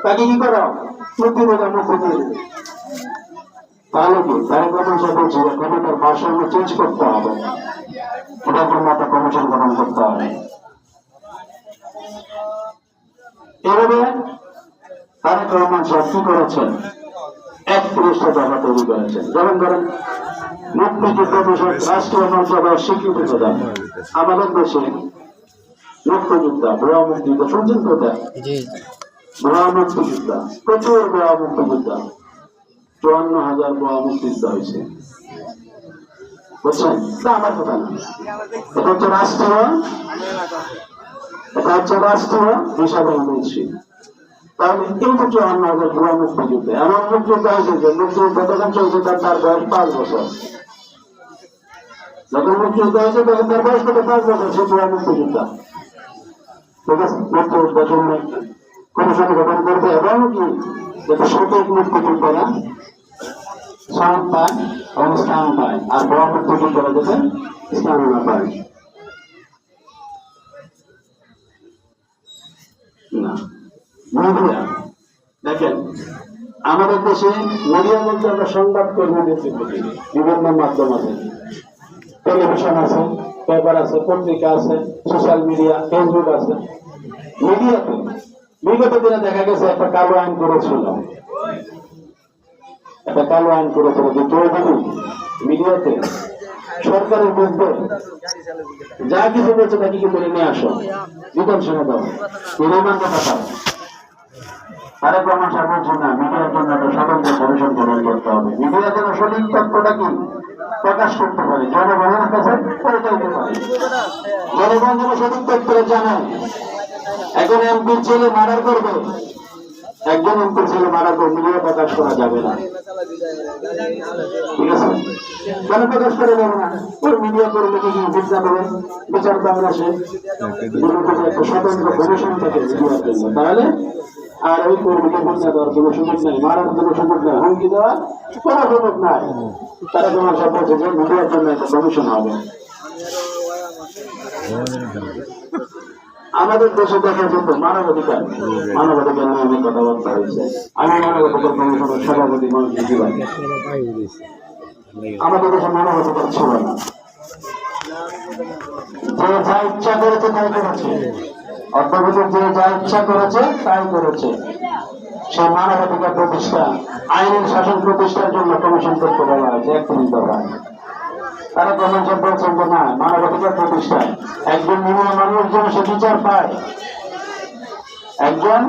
তাকে কি করো মুক্তি দেবে মুক্তি দিয়ে তাহলে কি তাই কমিশন বলছি ক্ষমতার ভারসাম্য চেঞ্জ করতে হবে এটার জন্য একটা কমিশন গঠন করতে হবে এভাবে তারেক রহমান সাহেব কি করেছেন 31টা দফা তৈরি করেছেন যেমন ধরেন মুক্তিযুদ্ধ বিষয়ক রাষ্ট্রীয় মর্যাদার স্বীকৃতি প্রদান আমাদের দেশে মুক্তিযোদ্ধা ভুয়া মুক্তিযোদ্ধা শুনছেন কোথায় ভুয়া মুক্তিযোদ্ধা প্রচুর ভুয়া মুক্তিযোদ্ধা 54,000 ভুয়া মুক্তিযোদ্ধা হয়েছে বুঝছেন না আমার কথা না এটা হচ্ছে রাষ্ট্রীয় হিসাবে বলছি তাহলে এই যে 54,000 ভুয়া মুক্তিযুদ্ধ এমন মুক্তিযোদ্ধা হয়েছে যে মুক্তিযুদ্ধ তখন চলছে তার বয়স 5 বছর যখন মুক্তিযুদ্ধ হয়েছে তখন তার বয়স কত 5 বছর সে ভুয়া মুক্তিযোদ্ধা ঠিক আছে মুক্তিযুদ্ধের জন্য কমিশন গঠন করবে এবং কি যাতে সঠিক মুক্তিযোদ্ধারা শহীদ পায় এবং স্থান পায় আর ভুয়া মুক্তিযোদ্ধারা যাতে স্থান না পায় না মিডিয়া দেখেন আমাদের দেশে মিডিয়া বলতে আমরা সংবাদ কর্মীদের বিভিন্ন মাধ্যম আছে টেলিভিশন আছে পেপার আছে পত্রিকা আছে সোশ্যাল মিডিয়া ফেসবুক আছে মিডিয়াতে বিগত দিনে দেখা গেছে একটা কালো আইন করেছিল যে চৌধুরী মিডিয়াতে সরকারের মধ্যে যা কিছু বলছে তাকে কি করে নিয়ে আসো বিধানসভা দাও নির্মাণ কথা তারেক রহমান সাহেব বলছেন না মিডিয়ার জন্য একটা স্বতন্ত্র কমিশন গঠন করতে হবে মিডিয়া যেন সঠিক তথ্যটা কি প্রকাশ করতে পারে জনগণের কাছে পৌঁছাইতে পারে জনগণ যেন সঠিক তথ্যটা জানে এখন এমপির ছেলে মার্ডার করবে একজন এমপির ছেলে মার্ডার করবে মিডিয়া প্রকাশ করা যাবে না ঠিক আছে কেন প্রকাশ করা যাবে না ওই মিডিয়া করলে কি বিচার হবে বিচার বাংলাদেশে একটা স্বতন্ত্র কমিশন থাকে মিডিয়ার জন্য তাহলে আর ওই কর্মীকে হত্যা দেওয়ার কোনো সুযোগ নাই মারার কোনো সুযোগ নাই হুমকি দেওয়ার কোনো সুযোগ নাই তারা তোমার সব বলছে যে মিডিয়ার জন্য একটা কমিশন হবে আমাদের দেশে দেখা যেত মানবাধিকার নিয়ে অনেক কথাবার্তা হয়েছে আমি মানবাধিকার কমিশনের সভাপতি আমাদের দেশে মানবাধিকার ছিল না যে যা ইচ্ছা করেছে তাই করেছে অর্থনীতির যে যা ইচ্ছা করেছে তাই করেছে সে মানবাধিকার প্রতিষ্ঠা আইনের শাসন প্রতিষ্ঠার জন্য কমিশন করতে বলা হয়েছে 31 দফায় তারা কমিশন বলছেন যে না মানবাধিকার প্রতিষ্ঠায় একজন নিম্ন মানুষ যেন সে বিচার পায় একজন